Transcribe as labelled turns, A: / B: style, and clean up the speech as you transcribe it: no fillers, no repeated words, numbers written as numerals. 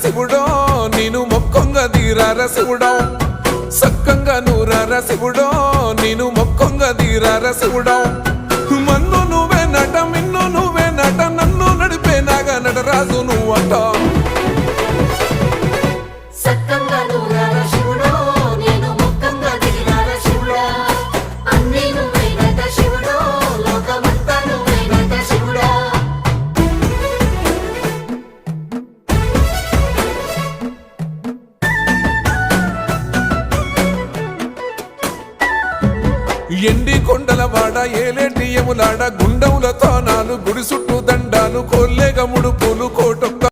A: శివుడో నేను మొక్కొంగ దీరార శివుడో సక్కంగా నూరార శివుడో నేను మొక్కొంగ దీరార శివుడో మన్ను నువ్వే నట మిన్ను నువ్వే నట నన్ను నడిపే నాగా నటరాజు నువ్వంట ఎండి కొండలవాడ ఏలేటి యములాడ గుండములతో నాలు గుడి చుట్టూ దండాలు కొల్లేగ ముడుపు